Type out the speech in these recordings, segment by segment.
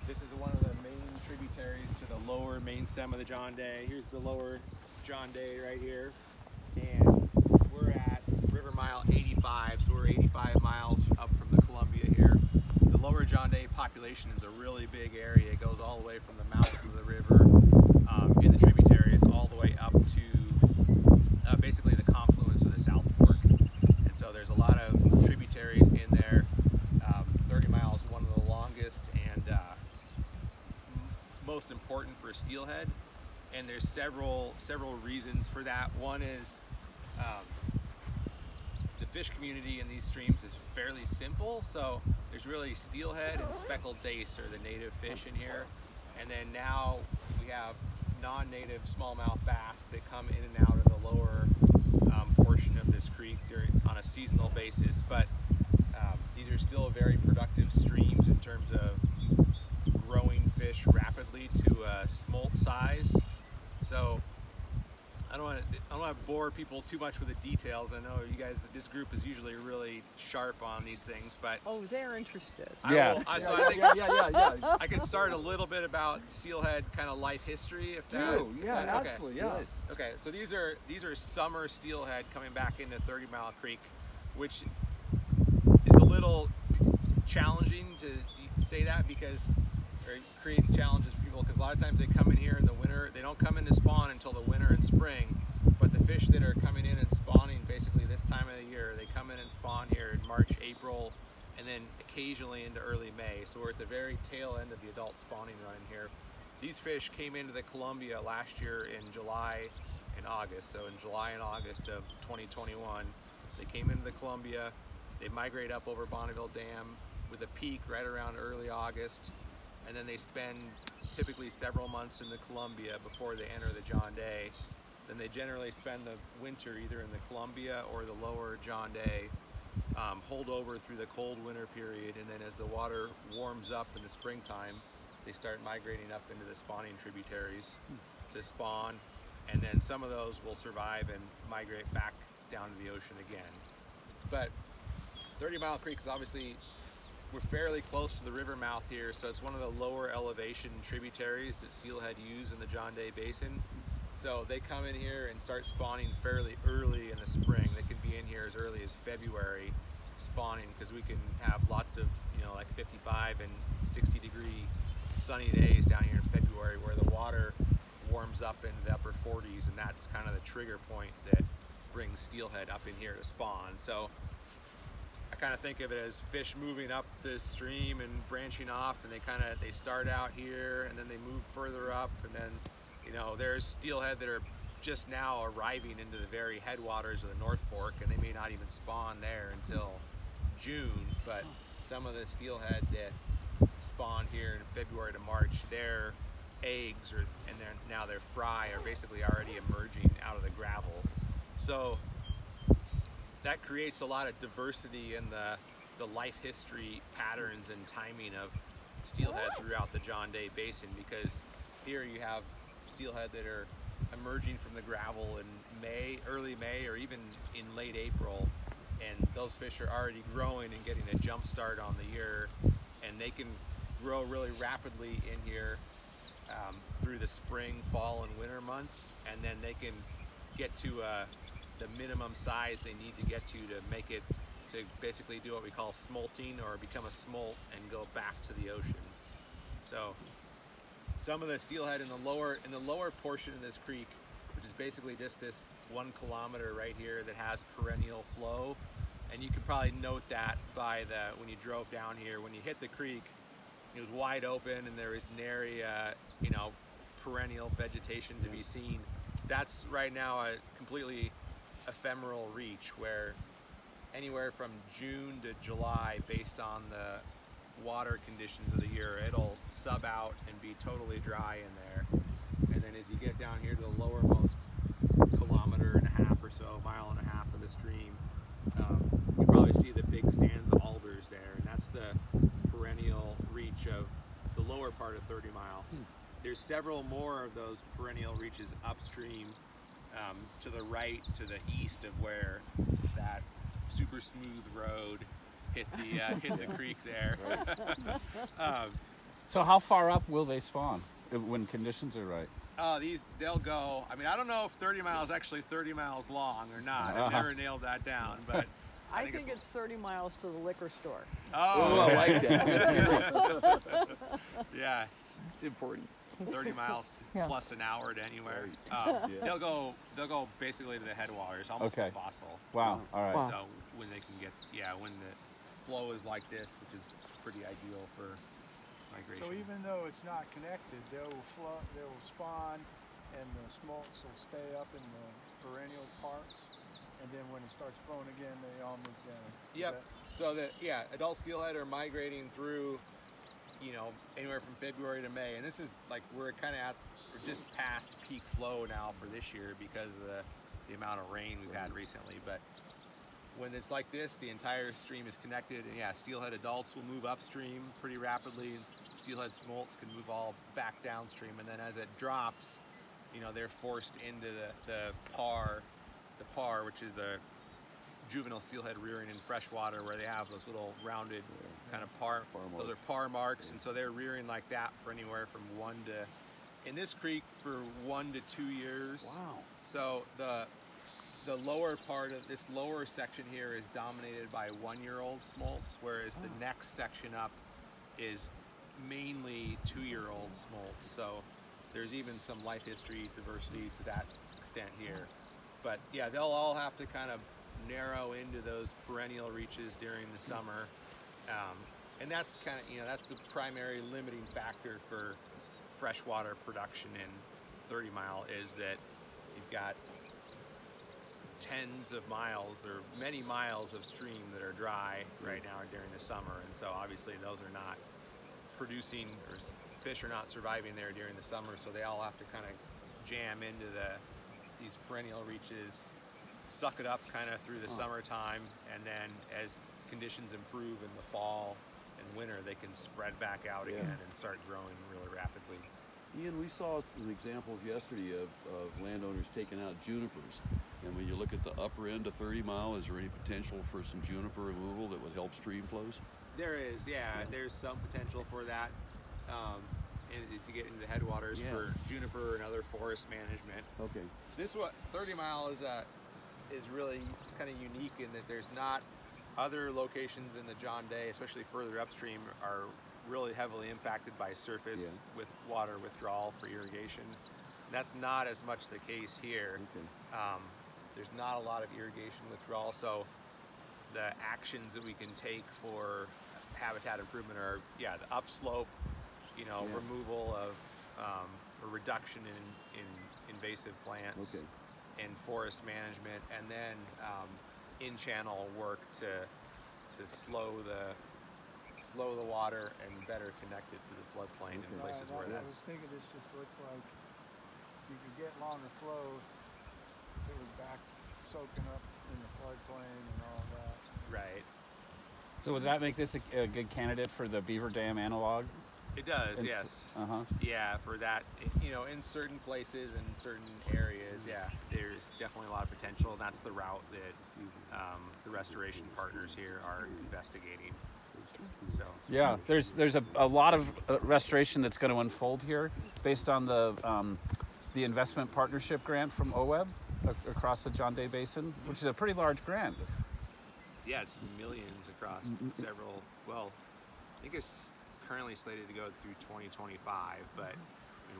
This is one of the main tributaries to the lower main stem of the John Day. Here's the lower John Day right here. And we're at river mile 85, so we're 85 miles up from the Columbia here. The lower John Day population is a really big area. It goes all the way from the mouth of the river in the tributaries all the way up to basically the confluence of the South Fork. And so there's a lot of tributaries in there. 30 is one of the longest and most important for steelhead, and there's several reasons for that. One is the fish community in these streams is fairly simple, so there's really steelhead and speckled dace are the native fish in here, and then now we have non-native smallmouth bass that come in and out of the lower portion of this creek on a seasonal basis, but these are still very productive streams in terms of growing fish rapidly to a smolt size. So I don't want to bore people too much with the details. I know you guys, this group is usually really sharp on these things, but they're interested. I can start a little bit about steelhead kind of life history if that. Absolutely, yeah. Okay, so these are summer steelhead coming back into 30-Mile Creek, which is a little challenging to say that because it creates challenges for people, because a lot of times they come in here in the winter. They don't come in to spawn until the winter and spring, but the fish that are coming in and spawning basically this time of the year, they come in and spawn here in March, April, and then occasionally into early May. So we're at the very tail end of the adult spawning run here. These fish came into the Columbia last year in July and August. So in July and August of 2021, they came into the Columbia. They migrate up over Bonneville Dam with a peak right around early August, and then they spend typically several months in the Columbia before they enter the John Day. Then they generally spend the winter either in the Columbia or the lower John Day, hold over through the cold winter period, and then as the water warms up in the springtime, they start migrating up into the spawning tributaries to spawn, and then some of those will survive and migrate back down to the ocean again. But 30-Mile Creek is obviously, we're fairly close to the river mouth here, so it's one of the lower elevation tributaries that steelhead use in the John Day Basin. So they come in here and start spawning fairly early in the spring. They can be in here as early as February spawning, because we can have lots of, like 55 and 60 degree sunny days down here in February where the water warms up into the upper 40s, and that's kind of the trigger point that brings steelhead up in here to spawn. So I kind of think of it as fish moving up the stream and branching off, and they start out here and then they move further up, and then there's steelhead that are just now arriving into the very headwaters of the North Fork, and they may not even spawn there until June. But some of the steelhead that spawn here in February to March, their eggs now their fry are basically already emerging out of the gravel. So that creates a lot of diversity in the life history patterns and timing of steelhead throughout the John Day Basin, because here you have steelhead that are emerging from the gravel in May, early May, or even in late April, and those fish are already growing and getting a jump start on the year, and they can grow really rapidly in here through the spring, fall, and winter months, and then they can get to the minimum size they need to get to make it to basically do what we call smolting, or become a smolt and go back to the ocean. So some of the steelhead in the lower portion of this creek, which is basically just this 1 kilometer right here that has perennial flow, and you can probably note that by when you drove down here, when you hit the creek, it was wide open and there was nary perennial vegetation to be seen. That's right now a completely ephemeral reach, where anywhere from June to July, based on the water conditions of the year, it'll sub out and be totally dry in there. And then as you get down here to the lowermost 1.5 kilometers or so, 1.5 miles of the stream, you probably see the big stands of alders there, and that's the perennial reach of the lower part of 30 Mile. There's several more of those perennial reaches upstream, to the right, to the east of where that super smooth road hit the creek there. So how far up will they spawn when conditions are right? They'll go, I mean, I don't know if 30 miles actually 30 miles long or not. I've never nailed that down, but I think it's 30 miles to the liquor store. Oh, I like that. yeah, It's important. 30 miles plus an hour to anywhere. They'll go basically to the headwaters, almost a fossil. Wow. All right. Wow. So when they can get, when the flow is like this, which is pretty ideal for migration. So even though it's not connected, they will spawn, and the smolts will stay up in the perennial parts, and then when it starts flowing again, they all move down. Yep. So adult steelhead are migrating through, anywhere from February to May, and this is like we're just past peak flow now for this year because of the amount of rain we've had recently. But when it's like this, the entire stream is connected, and steelhead adults will move upstream pretty rapidly. Steelhead smolts can move all back downstream, and then as it drops, they're forced into the par, which is the juvenile steelhead rearing in freshwater, where they have those little rounded kind of par those are par marks, and so they're rearing like that for anywhere from in this creek for 1 to 2 years. Wow. So the lower part of this lower section here is dominated by 1-year-old smolts, whereas the next section up is mainly 2-year-old smolts. So there's even some life history diversity to that extent here. But they'll all have to kind of narrow into those perennial reaches during the summer, and that's kind of that's the primary limiting factor for freshwater production in 30 Mile, is that you've got tens of miles or many miles of stream that are dry right now during the summer, and so obviously those are not producing, or fish are not surviving there during the summer, so they all have to kind of jam into these perennial reaches, suck it up kind of through the summertime, and then as conditions improve in the fall and winter, they can spread back out again and start growing really rapidly. Ian, we saw some examples yesterday of landowners taking out junipers, and when you look at the upper end of 30 Mile, is there any potential for some juniper removal that would help stream flows? There is, there's some potential for that, to get into the headwaters for juniper and other forest management. Okay. This 30 Mile is really kind of unique in that there's not other locations in the John Day, especially further upstream, are really heavily impacted by surface with water withdrawal for irrigation. That's not as much the case here. Okay. There's not a lot of irrigation withdrawal, so the actions that we can take for habitat improvement are the upslope, removal of or reduction in invasive plants, and forest management, and then in-channel work to slow the water and better connect it to the floodplain in places where I was thinking this just looks like you could get longer flows if it was back soaking up in the floodplain and all that. Right. So would that make this a good candidate for the beaver dam analog? It does, yes. Yeah, for that, in certain places and certain areas, there's definitely a lot of potential, and that's the route that the restoration partners here are investigating. So there's a lot of restoration that's going to unfold here based on the investment partnership grant from OWEB across the John Day Basin, which is a pretty large grant. Yeah, it's millions across several. Well, I think it's currently slated to go through 2025, but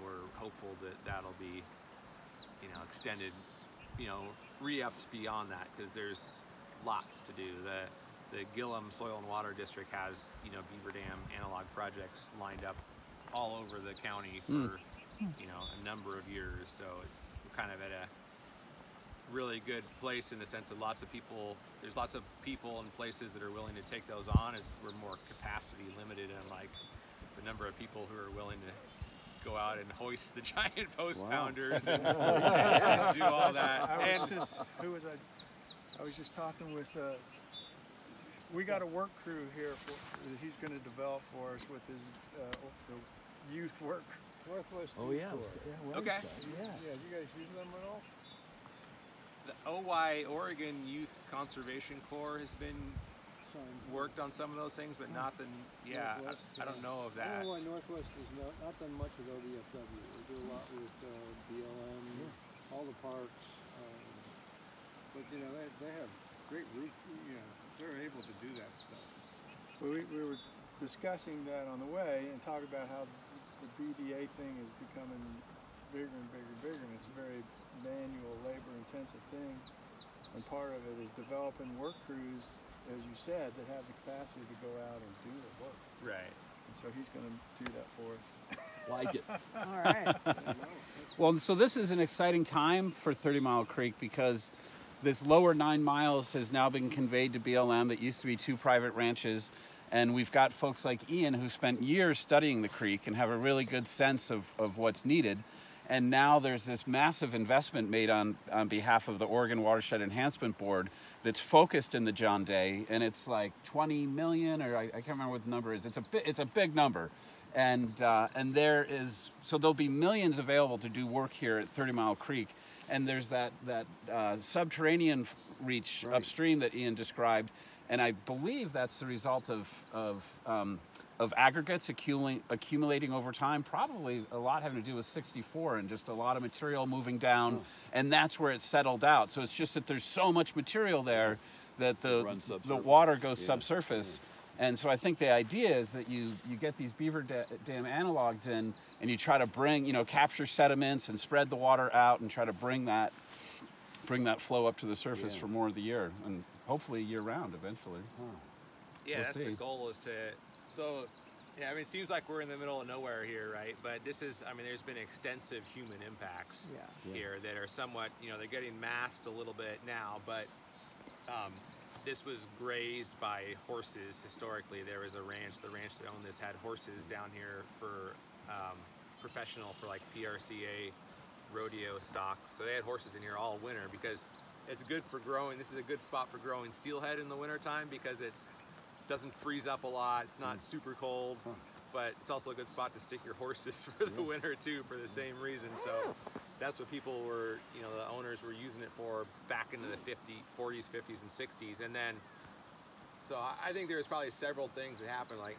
we're hopeful that that'll be, extended, re-upped beyond that, because there's lots to do. The Gillum Soil and Water District has, beaver dam analog projects lined up all over the county for, a number of years. So it's kind of at a really good place in the sense that there's lots of people and places that are willing to take those on. We're more capacity limited, and like the number of people who are willing to go out and hoist the giant post pounders and do all that. I was just talking with, we got a work crew here that he's going to develop for us with his the youth work. Northwest. Oh yeah. Okay. Yeah, you guys use them at all? The OY, Oregon Youth Conservation Corps, has been worked on some of those things, but nothing. Yeah, I don't know of I that. don't know why Northwest has not done much with ODFW. They do a lot with BLM, all the parks, but you know they have great root. You know, they're able to do that stuff. We were discussing that on the way and talking about how the BDA thing is becoming bigger and bigger and bigger, and it's a very manual, labor-intensive thing. And part of it is developing work crews, as you said, that have the capacity to go out and do the work. Right. And so he's going to do that for us. Like it. All right. Well, so this is an exciting time for 30-Mile Creek because this lower 9 miles has now been conveyed to BLM. That used to be 2 private ranches. And we've got folks like Ian who spent years studying the creek and have a really good sense of what's needed. And now there's this massive investment made on behalf of the Oregon Watershed Enhancement Board that's focused in the John Day, and it's like 20 million, or I can't remember what the number is. It's a big number, and there'll be millions available to do work here at 30-Mile Creek, and there's that subterranean reach upstream that Ian described, and I believe that's the result of aggregates accumulating over time, probably a lot having to do with 64 and just a lot of material moving down, and that's where it's settled out. So it's just that there's so much material there that the water goes subsurface. And so I think the idea is that you get these beaver dam analogs in, and you try to bring, capture sediments and spread the water out and try to bring that flow up to the surface for more of the year, and hopefully year round eventually. Yeah, We'll that's see. the goal is to. So, yeah, I mean, it seems like we're in the middle of nowhere here, right? But this is, I mean, there's been extensive human impacts here that are somewhat, they're getting masked a little bit now, but this was grazed by horses historically. There was a ranch, the ranch that owned this had horses down here for professional, for like PRCA rodeo stock. So they had horses in here all winter because it's good for growing. This is a good spot for growing steelhead in the wintertime because it's doesn't freeze up a lot, it's not super cold, but it's also a good spot to stick your horses for the winter too, for the same reason. So that's what people were, the owners were using it for back into the 40s, 50s, and 60s. And then, so I think there's probably several things that happen, like,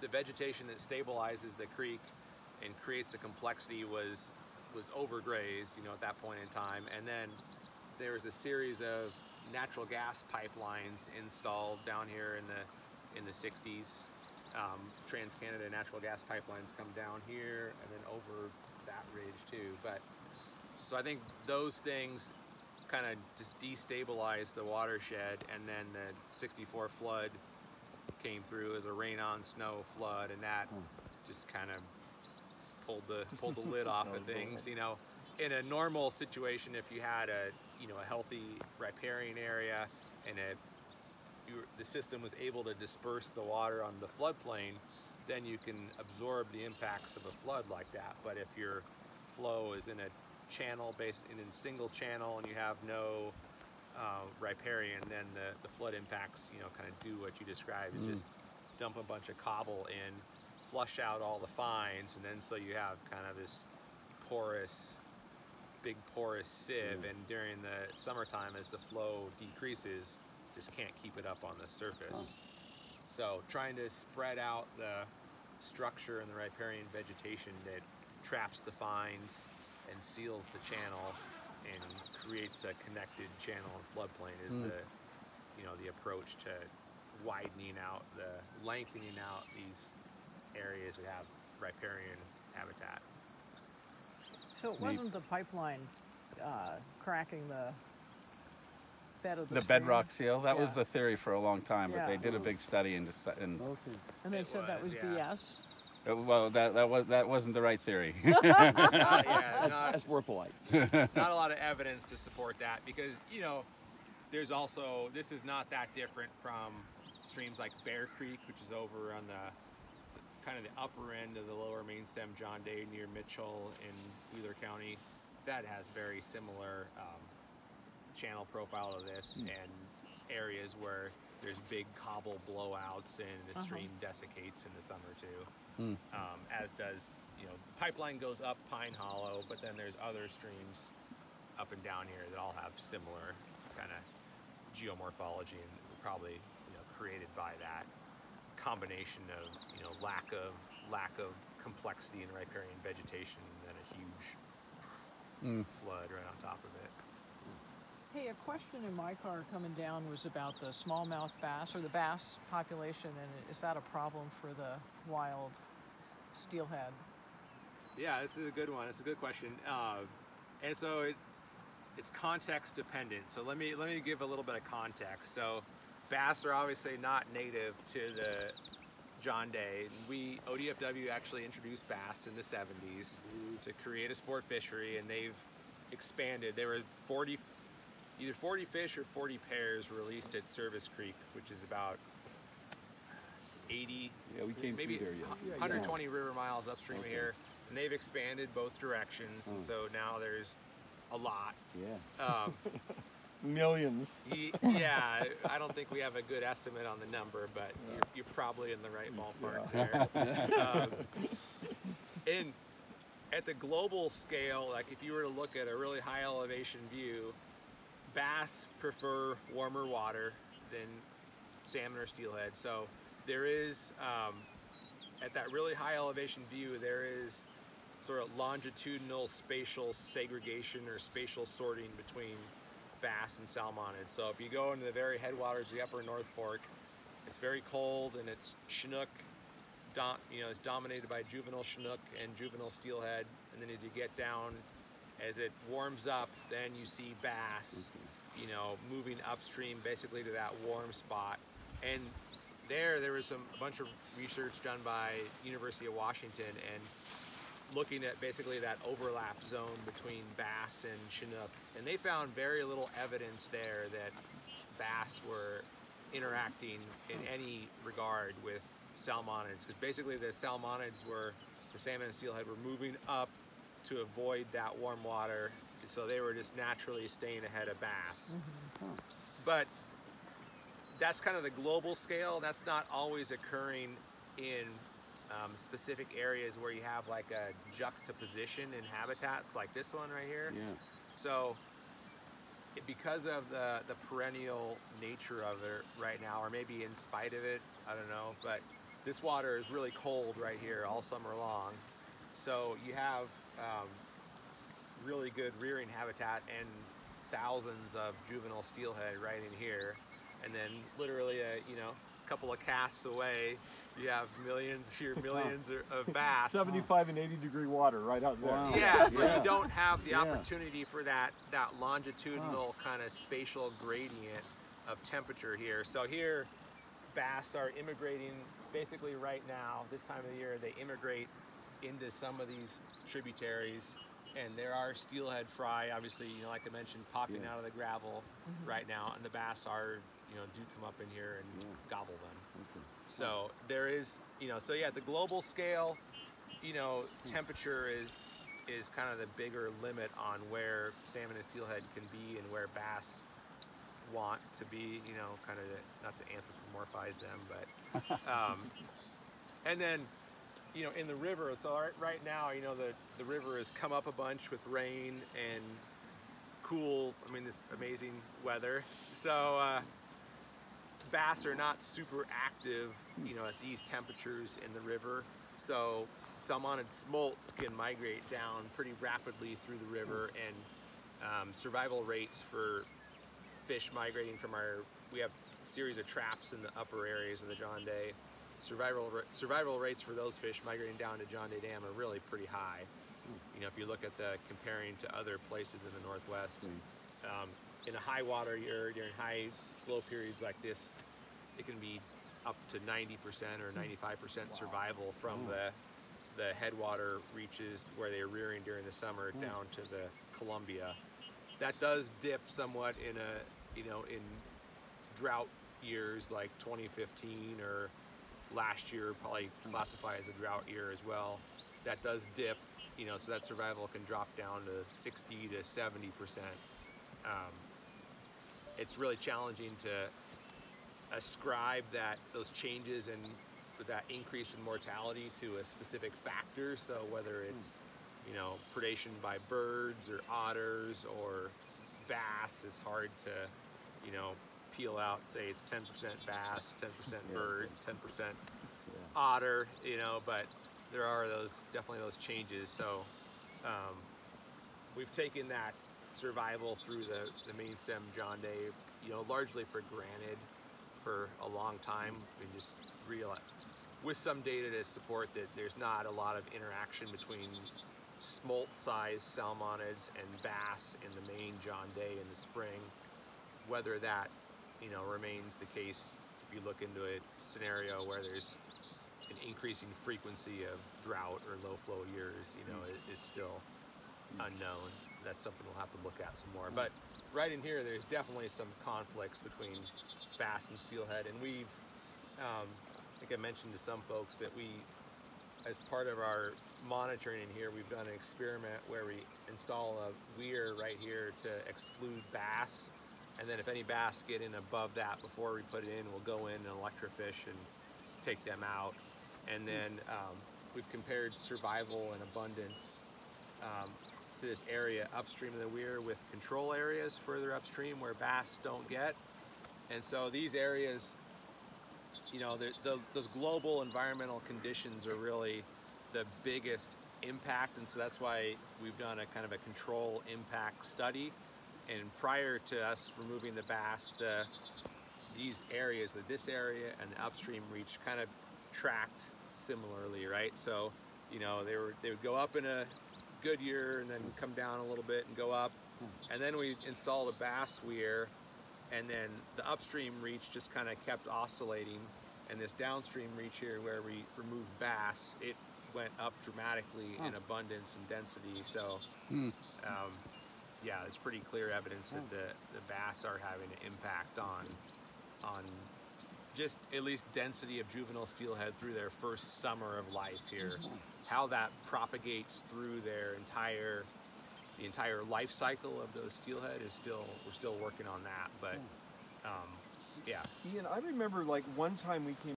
the vegetation that stabilizes the creek and creates the complexity was overgrazed, at that point in time. And then there was a series of natural gas pipelines installed down here in the 60s. Trans-Canada natural gas pipelines come down here and then over that ridge too. But so I think those things kind of just destabilized the watershed, and then the 64 flood came through as a rain-on snow flood, and that just kind of pulled the lid off of things. In a normal situation, if you had a healthy riparian area and the system was able to disperse the water on the floodplain, then you can absorb the impacts of a flood like that. But if your flow is in a channel in a single channel and you have no riparian, then the flood impacts kind of do what you described, is just dump a bunch of cobble in, flush out all the fines, and then so you have kind of this big porous sieve, and during the summertime as the flow decreases, just can't keep it up on the surface. So trying to spread out the structure and the riparian vegetation that traps the fines and seals the channel and creates a connected channel and floodplain is the approach to lengthening out these areas that have riparian habitat. So it wasn't the pipeline cracking the bed of the The stream? bedrock seal, that was the theory for a long time, but they did a big study and And they said that was BS? Well, that wasn't the right theory. That's more polite. Not a lot of evidence to support that, because there's also, this is not that different from streams like Bear Creek, which is over on the kind of the upper end of the lower main stem John Day near Mitchell in Wheeler County. That has very similar channel profile to this, and areas where there's big cobble blowouts and the stream desiccates in the summer too. As does, the pipeline goes up Pine Hollow, but then there's other streams up and down here that all have similar kind of geomorphology and probably created by that combination of lack of complexity and riparian vegetation, and then a huge flood right on top of it. Hey, a question in my car coming down was about the smallmouth bass, or the bass population, and is that a problem for the wild steelhead? Yeah, this is a good one. It's a good question. And so it's context dependent. So let me give a little bit of context. So bass are obviously not native to the John Day. ODFW actually introduced bass in the 70s to create a sport fishery, and they've expanded. There were either 40 fish or 40 pairs released at Service Creek, which is about 80, we came maybe through there, yeah. 120 river miles upstream of here, and they've expanded both directions, and so now there's a lot. Yeah. Millions. Yeah, I don't think we have a good estimate on the number, but you're probably in the right ballpark there. And at the global scale, like if you were to look at a really high elevation view, bass prefer warmer water than salmon or steelhead. So there is, at that really high elevation view, there is sort of longitudinal spatial segregation or spatial sorting between bass and salmonids. So if you go into the very headwaters of the upper North Fork, it's very cold, and it's Chinook, it's dominated by juvenile Chinook and juvenile steelhead. And then as you get down, as it warms up, then you see bass, moving upstream basically to that warm spot. And there was a bunch of research done by University of Washington, and looking at basically that overlap zone between bass and Chinook, and they found very little evidence there that bass were interacting in any regard with salmonids, because basically the salmon and steelhead were moving up to avoid that warm water, so they were just naturally staying ahead of bass. But that's kind of the global scale. That's not always occurring in specific areas where you have like a juxtaposition in habitats like this one right here. Yeah. So because of the perennial nature of it right now, or maybe in spite of it, I don't know, but this water is really cold right here all summer long. So you have really good rearing habitat and thousands of juvenile steelhead right in here. And then literally a couple of casts away, you have millions of bass. 75 and 80 degree water right out there. Wow. Yeah, so you don't have the opportunity for that longitudinal kind of spatial gradient of temperature here. So here, bass are immigrating basically right now, this time of the year, they immigrate into some of these tributaries, and there are steelhead fry, obviously, like I mentioned, popping out of the gravel right now, and the bass are, do come up in here and gobble them. So there is, so yeah, the global scale, temperature is kind of the bigger limit on where salmon and steelhead can be and where bass want to be, kind of not to anthropomorphize them, but, and then, in the river, so right now, the river has come up a bunch with rain and cool, this amazing weather. So bass are not super active, at these temperatures in the river. So salmonid smolts can migrate down pretty rapidly through the river, and survival rates for fish migrating from we have a series of traps in the upper areas of the John Day. Survival rates for those fish migrating down to John Day Dam are really pretty high. If you look at comparing to other places in the Northwest, in a high water year, during high flow periods like this, it can be up to 90% or 95% survival from the headwater reaches where they're rearing during the summer down to the Columbia. That does dip somewhat in in drought years like 2015, or last year probably classify as a drought year as well. That does dip, so that survival can drop down to 60 to 70%. It's really challenging to ascribe those changes and that increase in mortality to a specific factor. So whether it's predation by birds or otters or bass is hard to peel out, say it's 10% bass, 10% birds, 10% otter, you know, but there are definitely those changes. So we've taken that survival through the main stem John Day, you know, largely for granted for a long time, and just with some data to support that there's not a lot of interaction between smolt-sized salmonids and bass in the main John Day in the spring. Whether that, you know, remains the case if you look into a scenario where there's an increasing frequency of drought or low flow years, you know, is still unknown. That's something we'll have to look at some more. But right in here, there's definitely some conflicts between bass and steelhead, and we've, I think I mentioned to some folks that we, as part of our monitoring in here, we've done an experiment where we install a weir right here to exclude bass, and then if any bass get in above that before we put it in, we'll go in and electrofish and take them out. And then we've compared survival and abundance to this area upstream of the weir with control areas further upstream where bass don't get. And so these areas, you know, those global environmental conditions are really the biggest impact, and so that's why we've done a kind of a control impact study. And prior to us removing the bass, these areas, this area and the upstream reach, kind of tracked similarly, right? So, you know, they would go up in a good year and then come down a little bit and go up. And then we installed a bass weir, and then the upstream reach just kind of kept oscillating, and this downstream reach here where we removed bass, it went up dramatically in abundance and density. So yeah, it's pretty clear evidence that the bass are having an impact on just at least density of juvenile steelhead through their first summer of life here. How that propagates through their the entire life cycle of those steelhead is we're still working on that, but yeah. Ian, I remember like one time we came